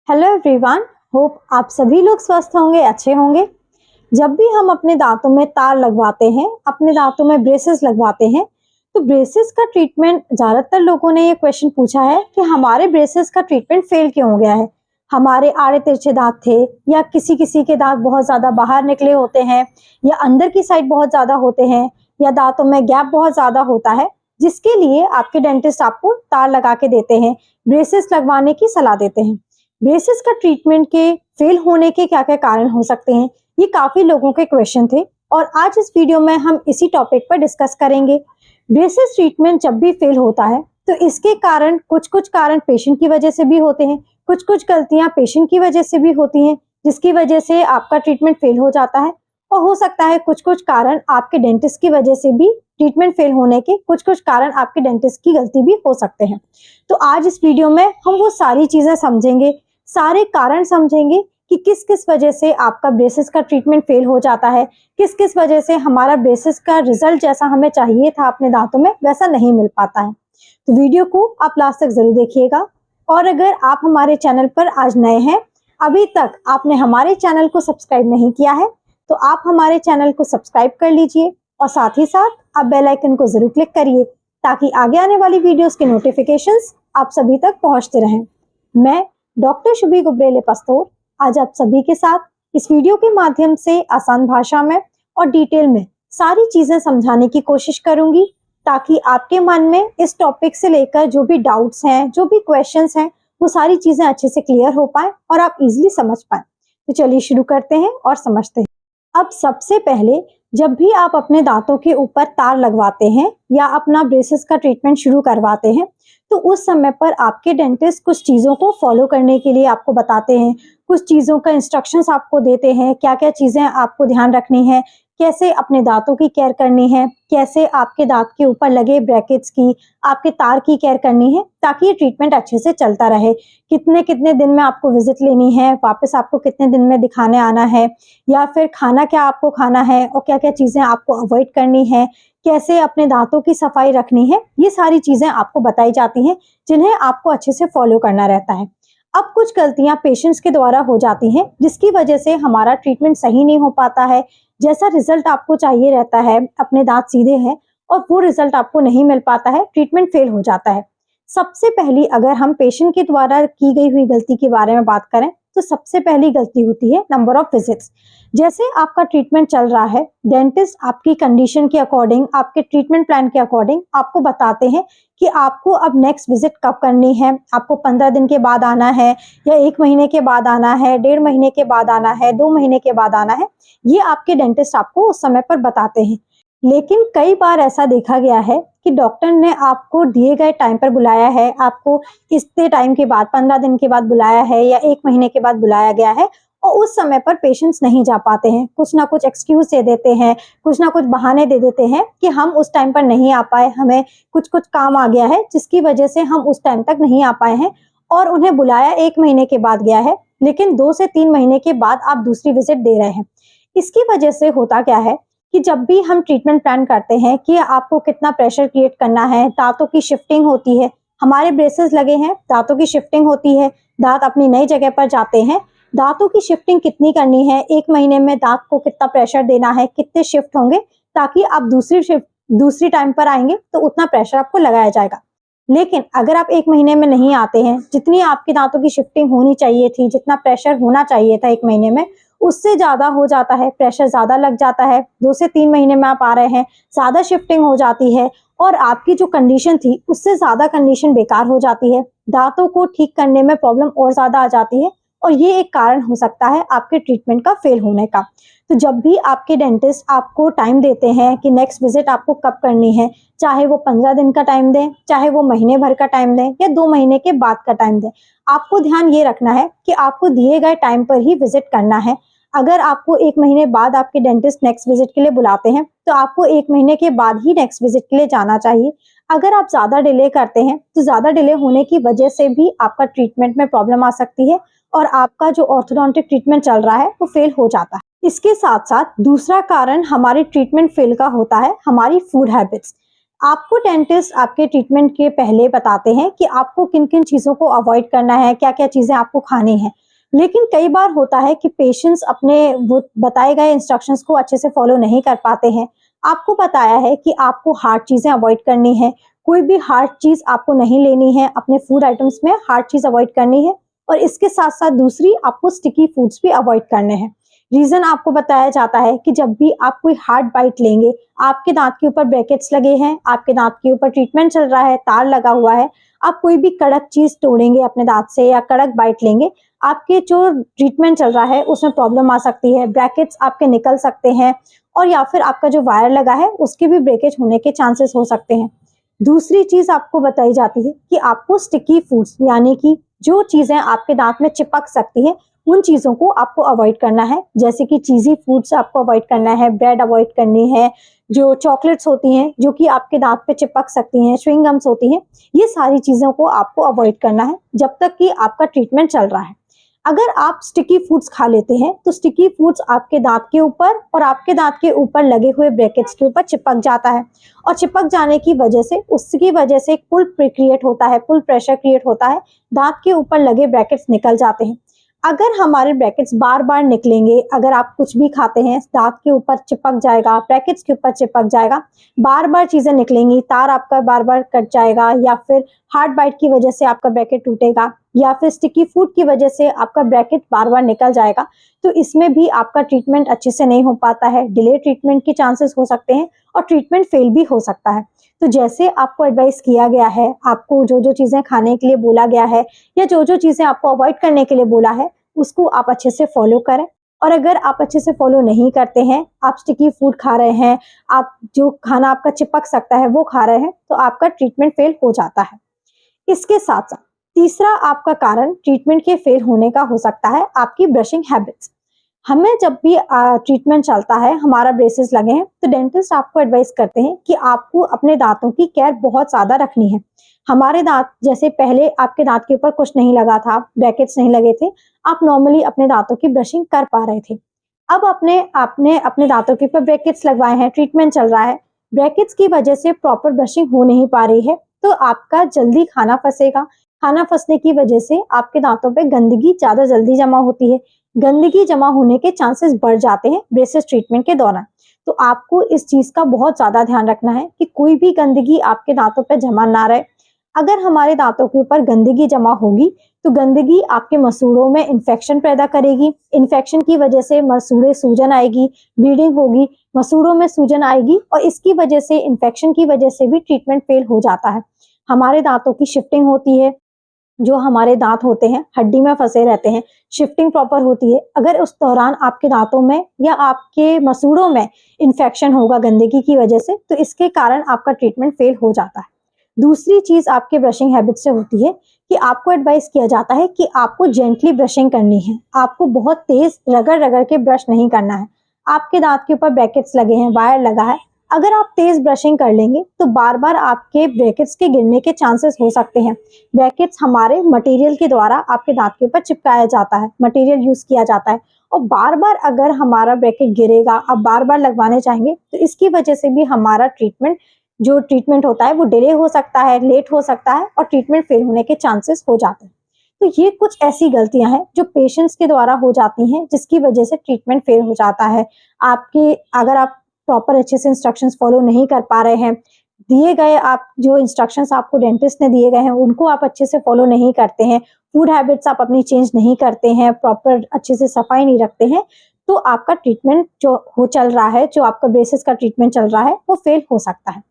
Hello everyone, hope आप सभी लोग स्वस्थ होंगे, अच्छे होंगे। जब भी हम अपने दांतों में तार लगवाते हैं, अपने दांतों में ब्रेसेस लगवाते हैं, तो ब्रेसेस का ट्रीटमेंट, ज्यादातर लोगों ने ये क्वेश्चन पूछा है कि हमारे ब्रेसेस का ट्रीटमेंट फेल क्यों हो गया है। हमारे आड़े तिरछे दांत थे, या किसी किसी के दांत बहुत ज्यादा बाहर निकले होते हैं, या अंदर की साइड बहुत ज्यादा होते हैं, या दांतों में गैप बहुत ज्यादा होता है, जिसके लिए आपके डेंटिस्ट आपको तार लगा के देते हैं, ब्रेसेस लगवाने की सलाह देते हैं। ब्रेसेस का ट्रीटमेंट के फेल होने के क्या क्या कारण हो सकते हैं, ये काफी लोगों के क्वेश्चन थे और आज इस वीडियो में हम इसी टॉपिक पर डिस्कस करेंगे। ब्रेसेस ट्रीटमेंट जब भी फेल होता है तो इसके कारण कुछ कारण पेशेंट की वजह से भी होते हैं, कुछ गलतियां पेशेंट की वजह से भी होती हैं, जिसकी वजह से आपका ट्रीटमेंट फेल हो जाता है। और हो सकता है कुछ कारण आपके डेंटिस्ट की वजह से भी, ट्रीटमेंट फेल होने के कुछ कारण आपके डेंटिस्ट की गलती भी हो सकते हैं। तो आज इस वीडियो में हम वो सारी चीजें समझेंगे, सारे कारण समझेंगे कि किस किस वजह से आपका ब्रेसेस का ट्रीटमेंट फेल हो जाता है, किस किस वजह से हमारा ब्रेसेस का रिजल्ट जैसा हमें चाहिए था अपने दांतों में वैसा नहीं मिल पाता है। तो वीडियो को आप लास्ट तक जरूर देखिएगा। और अगर आप हमारे चैनल पर आज नए हैं, अभी तक आपने हमारे चैनल को सब्सक्राइब नहीं किया है, तो आप हमारे चैनल को सब्सक्राइब कर लीजिए और साथ ही साथ आप बेल आइकन को जरूर क्लिक करिए ताकि आगे आने वाली वीडियोस के नोटिफिकेशंस आप सभी तक पहुंचते रहें। मैं डॉक्टर शुभी गुब्रेले पस्तोर आज आप सभी के साथ इस वीडियो के माध्यम से आसान भाषा में और डिटेल में सारी चीजें समझाने की कोशिश करूंगी, ताकि आपके मन में इस टॉपिक से लेकर जो भी डाउट्स हैं, जो भी क्वेश्चंस हैं, वो सारी चीजें अच्छे से क्लियर हो पाए और आप इजीली समझ पाए। तो चलिए शुरू करते हैं और समझते हैं। अब सबसे पहले, जब भी आप अपने दांतों के ऊपर तार लगवाते हैं या अपना ब्रेसेस का ट्रीटमेंट शुरू करवाते हैं, तो उस समय पर आपके डेंटिस्ट कुछ चीज़ों को फॉलो करने के लिए आपको बताते हैं, कुछ चीज़ों का इंस्ट्रक्शंस आपको देते हैं, क्या क्या चीज़ें आपको ध्यान रखनी है, कैसे अपने दांतों की केयर करनी है, कैसे आपके दांत के ऊपर लगे ब्रैकेट्स की, आपके तार की केयर करनी है, ताकि ये ट्रीटमेंट अच्छे से चलता रहे। कितने कितने दिन में आपको विजिट लेनी है, वापस आपको कितने दिन में दिखाने आना है, या फिर खाना क्या आपको खाना है और क्या क्या चीज़ें आपको अवॉइड करनी है, कैसे अपने दांतों की सफाई रखनी है, ये सारी चीजें आपको बताई जाती हैं, जिन्हें आपको अच्छे से फॉलो करना रहता है। अब कुछ गलतियां पेशेंट्स के द्वारा हो जाती हैं, जिसकी वजह से हमारा ट्रीटमेंट सही नहीं हो पाता है, जैसा रिजल्ट आपको चाहिए रहता है, अपने दांत सीधे हैं और वो रिजल्ट आपको नहीं मिल पाता है, ट्रीटमेंट फेल हो जाता है। सबसे पहली, अगर हम पेशेंट के द्वारा की गई हुई गलती के बारे में बात करें, तो सबसे पहली गलती होती है नंबर ऑफ विजिट्स। जैसे आपका ट्रीटमेंट चल रहा है, डेंटिस्ट आपकी कंडीशन के अकॉर्डिंग, आपके ट्रीटमेंट प्लान के अकॉर्डिंग आपको बताते हैं कि आपको अब नेक्स्ट विजिट कब करनी है। आपको 15 दिन के बाद आना है, या 1 महीने के बाद आना है, 1.5 महीने के बाद आना है, 2 महीने के बाद आना है, ये आपके डेंटिस्ट आपको उस समय पर बताते हैं। लेकिन कई बार ऐसा देखा गया है कि डॉक्टर ने आपको दिए गए टाइम पर बुलाया है, आपको इतने टाइम के बाद, 15 दिन के बाद बुलाया है, या 1 महीने के बाद बुलाया गया है, और उस समय पर पेशेंट्स नहीं जा पाते हैं, कुछ ना कुछ एक्सक्यूज दे देते हैं, कुछ ना कुछ बहाने दे देते हैं कि हम उस टाइम पर नहीं आ पाए, हमें कुछ काम आ गया है जिसकी वजह से हम उस टाइम तक नहीं आ पाए हैं। और उन्हें बुलाया 1 महीने के बाद गया है, लेकिन 2 से 3 महीने के बाद आप दूसरी विजिट दे रहे हैं। इसकी वजह से होता क्या है कि जब भी हम ट्रीटमेंट प्लान करते हैं कि आपको कितना प्रेशर क्रिएट करना है, दांतों की शिफ्टिंग होती है, हमारे ब्रेसेस लगे हैं, दांतों की शिफ्टिंग होती है, दांत अपनी नई जगह पर जाते हैं, दांतों की शिफ्टिंग कितनी करनी है, 1 महीने में दांत को कितना प्रेशर देना है, कितने शिफ्ट होंगे, ताकि आप दूसरी टाइम पर आएंगे तो उतना प्रेशर आपको लगाया जाएगा। लेकिन अगर आप 1 महीने में नहीं आते हैं, जितनी आपके दांतों की शिफ्टिंग होनी चाहिए थी, जितना प्रेशर होना चाहिए था 1 महीने में, उससे ज्यादा हो जाता है, प्रेशर ज्यादा लग जाता है, 2 से 3 महीने में आप आ रहे हैं, ज्यादा शिफ्टिंग हो जाती है, और आपकी जो कंडीशन थी उससे ज्यादा कंडीशन बेकार हो जाती है, दांतों को ठीक करने में प्रॉब्लम और ज्यादा आ जाती है, और ये एक कारण हो सकता है आपके ट्रीटमेंट का फेल होने का। तो जब भी आपके डेंटिस्ट आपको टाइम देते हैं कि नेक्स्ट विजिट आपको कब करनी है, चाहे वो 15 दिन का टाइम दें, चाहे वो महीने भर का टाइम दें, या 2 महीने के बाद का टाइम दें, आपको ध्यान ये रखना है कि आपको दिए गए टाइम पर ही विजिट करना है। अगर आपको 1 महीने बाद आपके डेंटिस्ट नेक्स्ट विजिट के लिए बुलाते हैं, तो आपको 1 महीने के बाद ही नेक्स्ट विजिट के लिए जाना चाहिए। अगर आप ज्यादा डिले करते हैं, तो ज्यादा डिले होने की वजह से भी आपका ट्रीटमेंट में प्रॉब्लम आ सकती है और आपका जो ऑर्थोडोंटिक ट्रीटमेंट चल रहा है वो फेल हो जाता है। इसके साथ साथ दूसरा कारण हमारे ट्रीटमेंट फेल का होता है हमारी फूड हैबिट्स। आपको डेंटिस्ट आपके ट्रीटमेंट के पहले बताते हैं कि आपको किन-किन चीज़ों को अवॉइड करना है, क्या-क्या चीज़ें आपको खानी हैं। लेकिन कई बार होता है कि पेशेंट्स अपने वो बताए गए इंस्ट्रक्शंस को अच्छे से फॉलो नहीं कर पाते हैं। आपको बताया है कि आपको हार्ड चीज़ें अवॉइड करनी है, कोई भी हार्ड चीज़ आपको नहीं लेनी है, अपने फूड आइटम्स में हार्ड चीज़ अवॉइड करनी है और इसके साथ-साथ दूसरी आपको स्टिकी फूड्स भी अवॉइड करने हैं। रीज़न आपको बताया जाता है कि जब भी आप कोई हार्ड बाइट लेंगे, आपके दाँत के ऊपर ब्रैकेट्स लगे हैं, आपके दाँत के ऊपर ट्रीटमेंट चल रहा है, तार लगा हुआ है, आप कोई भी कड़क चीज़ तोड़ेंगे अपने दाँत से या कड़क बाइट लेंगे, आपके जो ट्रीटमेंट चल रहा है उसमें प्रॉब्लम आ सकती है, ब्रैकेट्स आपके निकल सकते हैं और या फिर आपका जो वायर लगा है उसके भी ब्रेकेज होने के चांसेस हो सकते हैं। दूसरी चीज़ आपको बताई जाती है कि आपको स्टिकी फूड्स यानी कि जो चीज़ें आपके दाँत में चिपक सकती हैं, उन चीज़ों को आपको अवॉइड करना है। जैसे कि चीज़ी फूड्स आपको अवॉइड करना है, ब्रेड अवॉइड करनी है, जो चॉकलेट्स होती हैं, जो कि आपके दाँत पे चिपक सकती हैं, च्युइंग गम्स होती हैं, ये सारी चीज़ों को आपको अवॉइड करना है, जब तक कि आपका ट्रीटमेंट चल रहा है। अगर आप स्टिकी फूड्स खा लेते हैं, तो स्टिकी फूड्स आपके दाँत के ऊपर और आपके दाँत के ऊपर लगे हुए ब्रैकेट्स के ऊपर चिपक जाता है और चिपक जाने की वजह से उसकी वजह से एक पुल क्रिएट होता है, पुल प्रेशर क्रिएट होता है, दाँत के ऊपर लगे ब्रैकेट्स निकल जाते हैं। अगर हमारे ब्रैकेट्स बार-बार निकलेंगे, अगर आप कुछ भी खाते हैं, दाँत के ऊपर चिपक जाएगा, ब्रैकेट्स के ऊपर चिपक जाएगा, बार-बार चीज़ें निकलेंगी, तार आपका बार-बार कट जाएगा या फिर हार्ड बाइट की वजह से आपका ब्रैकेट टूटेगा या फिर स्टिकी फूड की वजह से आपका ब्रैकेट बार-बार निकल जाएगा, तो इसमें भी आपका ट्रीटमेंट अच्छे से नहीं हो पाता है, डिले ट्रीटमेंट के चांसेस हो सकते हैं और ट्रीटमेंट फेल भी हो सकता है। तो जैसे आपको एडवाइस किया गया है, आपको जो-जो चीज़ें खाने के लिए बोला गया है या जो-जो चीज़ें आपको अवॉइड करने के लिए बोला है, उसको आप अच्छे से फॉलो करें और अगर आप अच्छे से फॉलो नहीं करते हैं, आप स्टिकी फूड खा रहे हैं, आप जो खाना आपका चिपक सकता है वो खा रहे हैं, तो आपका ट्रीटमेंट फेल हो जाता है। इसके साथ-साथ तीसरा आपका कारण ट्रीटमेंट के फेल होने का हो सकता है आपकी ब्रशिंग हैबिट्स। हमें जब भी ट्रीटमेंट चलता है, हमारा ब्रेसेस लगे हैं, तो डेंटिस्ट आपको एडवाइस करते हैं कि आपको अपने दाँतों की केयर बहुत ज़्यादा रखनी है। हमारे दाँत जैसे पहले आपके दाँत के ऊपर कुछ नहीं लगा था, ब्रैकेट्स नहीं लगे थे, आप नॉर्मली अपने दाँतों की ब्रशिंग कर पा रहे थे। अब आपने अपने दाँतों के ऊपर ब्रैकेट्स लगवाए हैं, ट्रीटमेंट चल रहा है, ब्रैकेट्स की वजह से प्रॉपर ब्रशिंग हो नहीं पा रही है, तो आपका जल्दी खाना फँसेगा। खाना फँसने की वजह से आपके दाँतों पे गंदगी ज़्यादा जल्दी जमा होती है। गंदगी जमा होने के चांसेस बढ़ जाते हैं ब्रेसेस ट्रीटमेंट के दौरान। तो आपको इस चीज़ का बहुत ज़्यादा ध्यान रखना है कि कोई भी गंदगी आपके दाँतों पे जमा ना रहे। अगर हमारे दाँतों के ऊपर गंदगी जमा होगी, तो गंदगी आपके मसूड़ों में इन्फेक्शन पैदा करेगी। इन्फेक्शन की वजह से मसूड़े सूजन आएगी, ब्लीडिंग होगी, मसूड़ों में सूजन आएगी और इसकी वजह से इन्फेक्शन की वजह से भी ट्रीटमेंट फेल हो जाता है। हमारे दाँतों की शिफ्टिंग होती है, जो हमारे दाँत होते हैं, हड्डी में फँसे रहते हैं, शिफ्टिंग प्रॉपर होती है। अगर उस दौरान आपके दाँतों में या आपके मसूड़ों में इन्फेक्शन होगा गंदगी की वजह से, तो इसके कारण आपका ट्रीटमेंट फेल हो जाता है। दूसरी चीज़ आपके ब्रशिंग हैबिट से होती है कि आपको एडवाइस किया जाता है कि आपको जेंटली ब्रशिंग करनी है। आपको बहुत तेज़ रगड़-रगड़ के ब्रश नहीं करना है। आपके दाँत के ऊपर ब्रैकेट्स लगे हैं, वायर लगा है, अगर आप तेज़ ब्रशिंग कर लेंगे, तो बार-बार आपके ब्रैकेट्स के गिरने के चांसेस हो सकते हैं। ब्रैकेट्स हमारे मटेरियल के द्वारा आपके दाँत के ऊपर चिपकाया जाता है, मटेरियल यूज़ किया जाता है और बार-बार अगर हमारा ब्रैकेट गिरेगा, आप बार-बार लगवाने चाहेंगे, तो इसकी वजह से भी हमारा जो ट्रीटमेंट होता है वो डिले हो सकता है, लेट हो सकता है और ट्रीटमेंट फेल होने के चांसेस हो जाते हैं। तो ये कुछ ऐसी गलतियाँ हैं जो पेशेंट्स के द्वारा हो जाती हैं, जिसकी वजह से ट्रीटमेंट फेल हो जाता है। अगर आप प्रॉपर अच्छे से इंस्ट्रक्शंस फॉलो नहीं कर पा रहे हैं, दिए गए आप जो इंस्ट्रक्शंस आपको डेंटिस्ट ने दिए गए हैं, उनको आप अच्छे से फॉलो नहीं करते हैं, फूड हैबिट्स आप अपनी चेंज नहीं करते हैं, प्रॉपर अच्छे से सफाई नहीं रखते हैं, तो आपका ट्रीटमेंट चल रहा है, जो आपका ब्रेसेस का ट्रीटमेंट चल रहा है, वो फेल हो सकता है।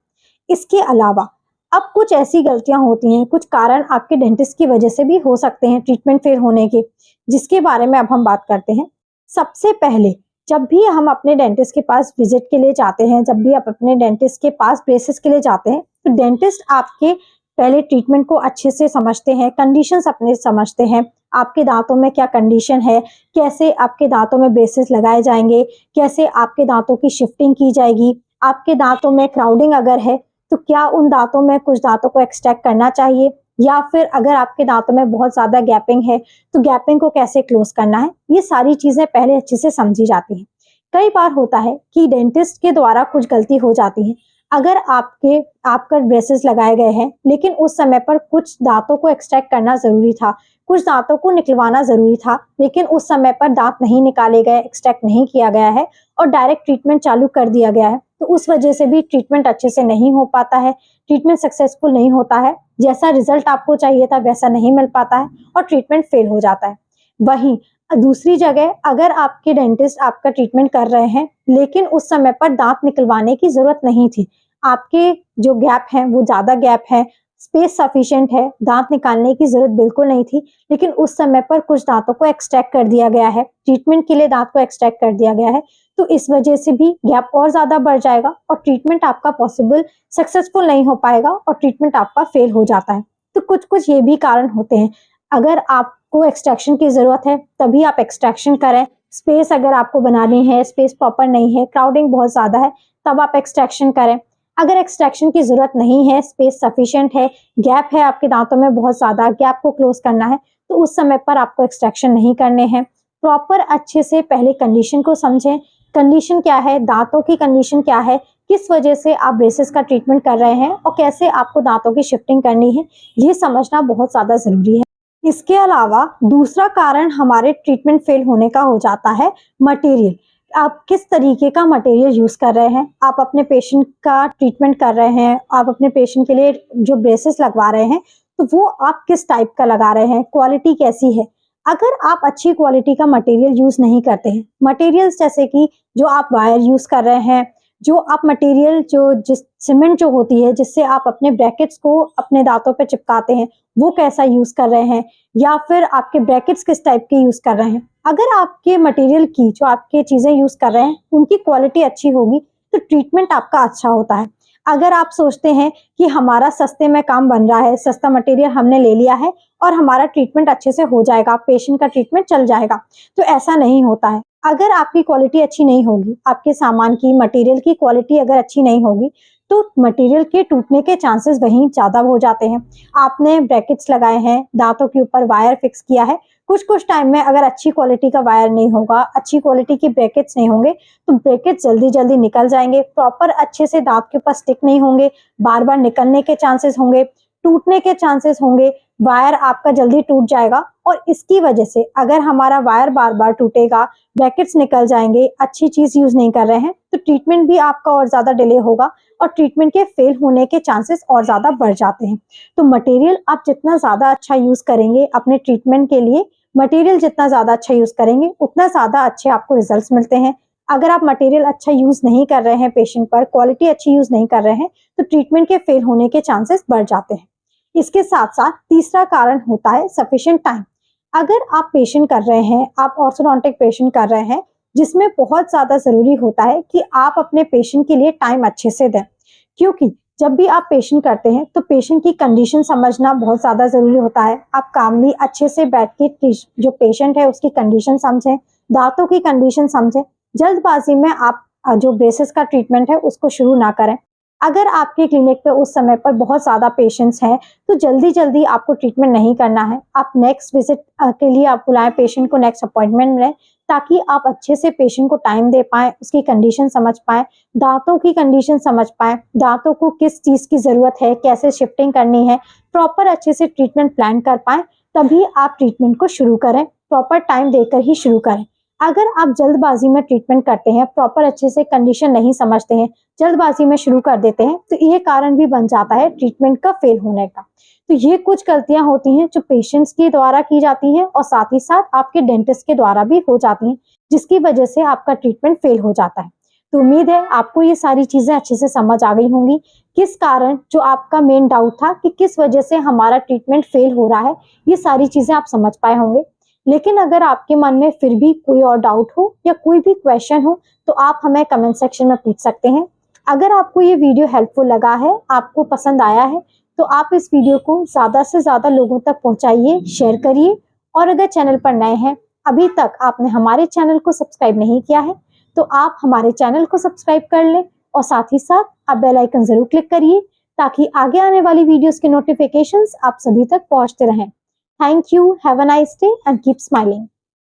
इसके अलावा अब कुछ ऐसी गलतियां होती हैं, कुछ कारण आपके डेंटिस्ट की वजह से भी हो सकते हैं ट्रीटमेंट फेल होने के, जिसके बारे में अब हम बात करते हैं। सबसे पहले जब भी हम अपने डेंटिस्ट के पास विजिट के लिए जाते हैं, जब भी आप अपने डेंटिस्ट के पास ब्रेसेस के लिए जाते हैं, तो डेंटिस्ट आपके पहले ट्रीटमेंट को अच्छे से समझते हैं, कंडीशंस अपने समझते हैं, आपके दांतों में क्या कंडीशन है, कैसे आपके दांतों में ब्रेसेस लगाए जाएंगे, कैसे आपके दांतों की शिफ्टिंग की जाएगी, आपके दांतों में क्राउडिंग अगर है तो क्या उन दांतों में कुछ दांतों को एक्सट्रैक्ट करना चाहिए या फिर अगर आपके दांतों में बहुत ज्यादा गैपिंग है तो गैपिंग को कैसे क्लोज करना है, ये सारी चीजें पहले अच्छे से समझी जाती हैं। कई बार होता है कि डेंटिस्ट के द्वारा कुछ गलती हो जाती है। अगर आपका ब्रेसेस लगाए गए हैं लेकिन उस समय पर कुछ दांतों को एक्सट्रैक्ट करना जरूरी था, कुछ दांतों को निकलवाना जरूरी था, लेकिन उस समय पर दांत नहीं निकाले गए, एक्सट्रैक्ट नहीं किया गया है और डायरेक्ट ट्रीटमेंट चालू कर दिया गया है, तो उस वजह से भी ट्रीटमेंट अच्छे से नहीं हो पाता है, ट्रीटमेंट सक्सेसफुल नहीं होता है, जैसा रिजल्ट आपको चाहिए था वैसा नहीं मिल पाता है और ट्रीटमेंट फेल हो जाता है। वहीं दूसरी जगह अगर आपके डेंटिस्ट आपका ट्रीटमेंट कर रहे हैं लेकिन उस समय पर दांत निकलवाने की जरूरत नहीं थी, आपके जो गैप है वो ज्यादा गैप है, स्पेस सफिशिएंट है, दांत निकालने की जरूरत बिल्कुल नहीं थी, लेकिन उस समय पर कुछ दांतों को एक्सट्रैक्ट कर दिया गया है, ट्रीटमेंट के लिए दांत को एक्सट्रैक्ट कर दिया गया है, तो इस वजह से भी गैप और ज्यादा बढ़ जाएगा और ट्रीटमेंट आपका पॉसिबल सक्सेसफुल नहीं हो पाएगा और ट्रीटमेंट आपका फेल हो जाता है। तो कुछ कुछ ये भी कारण होते हैं। अगर आपको एक्सट्रैक्शन की जरूरत है तभी आप एक्सट्रैक्शन करें, स्पेस अगर आपको बनानी है, स्पेस प्रॉपर नहीं है, क्राउडिंग बहुत ज्यादा है, तब आप एक्सट्रैक्शन करें। अगर एक्सट्रैक्शन की जरूरत नहीं है, स्पेस सफिशिएंट है, गैप है आपके दांतों में बहुत ज्यादा, गैप को क्लोज करना है, तो उस समय पर आपको एक्सट्रैक्शन नहीं करने हैं। प्रॉपर अच्छे से पहले कंडीशन को समझें, कंडीशन क्या है, दांतों की कंडीशन क्या है, किस वजह से आप ब्रेसेस का ट्रीटमेंट कर रहे हैं और कैसे आपको दांतों की शिफ्टिंग करनी है, ये समझना बहुत ज्यादा जरूरी है। इसके अलावा दूसरा कारण हमारे ट्रीटमेंट फेल होने का हो जाता है मटेरियल। आप किस तरीके का मटेरियल यूज कर रहे हैं, आप अपने पेशेंट का ट्रीटमेंट कर रहे हैं, आप अपने पेशेंट के लिए जो ब्रेसेस लगवा रहे हैं तो वो आप किस टाइप का लगा रहे हैं, क्वालिटी कैसी है। अगर आप अच्छी क्वालिटी का मटेरियल यूज नहीं करते हैं, मटेरियल्स जैसे कि जो आप वायर यूज कर रहे हैं, जो आप मटेरियल जो जिस सीमेंट जो होती है जिससे आप अपने ब्रैकेट्स को अपने दांतों पे चिपकाते हैं, वो कैसा यूज कर रहे हैं, या फिर आपके ब्रैकेट्स किस टाइप के यूज कर रहे हैं। अगर आपके मटेरियल की जो आपके चीजें यूज कर रहे हैं उनकी क्वालिटी अच्छी होगी तो ट्रीटमेंट आपका अच्छा होता है। अगर आप सोचते हैं कि हमारा सस्ते में काम बन रहा है, सस्ता मटेरियल हमने ले लिया है और हमारा ट्रीटमेंट अच्छे से हो जाएगा, पेशेंट का ट्रीटमेंट चल जाएगा, तो ऐसा नहीं होता है। अगर आपकी क्वालिटी अच्छी नहीं होगी, आपके सामान की मटेरियल की क्वालिटी अगर अच्छी नहीं होगी तो मटेरियल के टूटने के चांसेस वहीं ज्यादा हो जाते हैं। आपने ब्रैकेट्स लगाए हैं, दांतों के ऊपर वायर फिक्स किया है, कुछ कुछ टाइम में अगर अच्छी क्वालिटी का वायर नहीं होगा, अच्छी क्वालिटी की ब्रैकेट्स नहीं होंगे तो ब्रैकेट्स जल्दी जल्दी निकल जाएंगे, प्रॉपर अच्छे से दांत के ऊपर स्टिक नहीं होंगे, बार बार निकलने के चांसेस होंगे, टूटने के चांसेस होंगे, वायर आपका जल्दी टूट जाएगा। और इसकी वजह से अगर हमारा वायर बार बार टूटेगा, ब्रैकेट्स निकल जाएंगे, अच्छी चीज यूज नहीं कर रहे हैं, तो ट्रीटमेंट भी आपका और ज्यादा डिले होगा और ट्रीटमेंट के फेल होने के चांसेस और ज्यादा बढ़ जाते हैं। तो मटेरियल आप जितना ज्यादा अच्छा यूज करेंगे अपने ट्रीटमेंट के लिए, मटेरियल जितना ज्यादा अच्छा यूज करेंगे उतना ज्यादा अच्छे आपको रिजल्ट्स मिलते हैं। अगर आप मटेरियल अच्छा यूज नहीं कर रहे हैं, पेशेंट पर क्वालिटी अच्छी यूज नहीं कर रहे हैं, तो ट्रीटमेंट के फेल होने के चांसेस बढ़ जाते हैं। इसके साथ साथ तीसरा कारण होता है सफिशिएंट टाइम। अगर आप पेशेंट कर रहे हैं, आप ऑर्थोडोंटिक पेशेंट कर रहे हैं, जिसमें बहुत ज्यादा जरूरी होता है कि आप अपने पेशेंट के लिए टाइम अच्छे से दें, क्योंकि जब भी आप पेशेंट करते हैं तो पेशेंट की कंडीशन समझना बहुत ज्यादा जरूरी होता है। आप कामली अच्छे से बैठ के जो पेशेंट है उसकी कंडीशन समझें, दांतों की कंडीशन समझें, जल्दबाजी में आप जो ब्रेसेस का ट्रीटमेंट है उसको शुरू ना करें। अगर आपके क्लिनिक पे उस समय पर बहुत ज्यादा पेशेंट्स हैं तो जल्दी जल्दी आपको ट्रीटमेंट नहीं करना है। आप नेक्स्ट विजिट के लिए आप बुलाएं पेशेंट को, नेक्स्ट अपॉइंटमेंट लें, ताकि आप अच्छे से पेशेंट को टाइम दे पाएं, उसकी कंडीशन समझ पाएं, दांतों की कंडीशन समझ पाएं, दांतों को किस चीज की जरूरत है, कैसे शिफ्टिंग करनी है, प्रॉपर अच्छे से ट्रीटमेंट प्लान कर पाएं, तभी आप ट्रीटमेंट को शुरू करें, प्रॉपर टाइम देकर ही शुरू करें। अगर आप जल्दबाजी में ट्रीटमेंट करते हैं, प्रॉपर अच्छे से कंडीशन नहीं समझते हैं, जल्दबाजी में शुरू कर देते हैं, तो ये कारण भी बन जाता है ट्रीटमेंट का फेल होने का। तो ये कुछ गलतियां होती हैं जो पेशेंट्स के द्वारा की जाती हैं और साथ ही साथ आपके डेंटिस्ट के द्वारा भी हो जाती हैं, जिसकी वजह से आपका ट्रीटमेंट फेल हो जाता है। तो उम्मीद है आपको ये सारी चीजें अच्छे से समझ आ गई होंगी, किस कारण जो आपका मेन डाउट था कि किस वजह से हमारा ट्रीटमेंट फेल हो रहा है, ये सारी चीजें आप समझ पाए होंगे। लेकिन अगर आपके मन में फिर भी कोई और डाउट हो या कोई भी क्वेश्चन हो तो आप हमें कमेंट सेक्शन में पूछ सकते हैं। अगर आपको ये वीडियो हेल्पफुल लगा है, आपको पसंद आया है, तो आप इस वीडियो को ज्यादा से ज्यादा लोगों तक पहुंचाइए, शेयर करिए। और अगर चैनल पर नए हैं, अभी तक आपने हमारे चैनल को सब्सक्राइब नहीं किया है, तो आप हमारे चैनल को सब्सक्राइब कर लें और साथ ही साथ आप बेल आइकन जरूर क्लिक करिए, ताकि आगे आने वाली वीडियोस के नोटिफिकेशंस आप सभी तक पहुंचते रहें। Thank you. Have a nice day and keep smiling.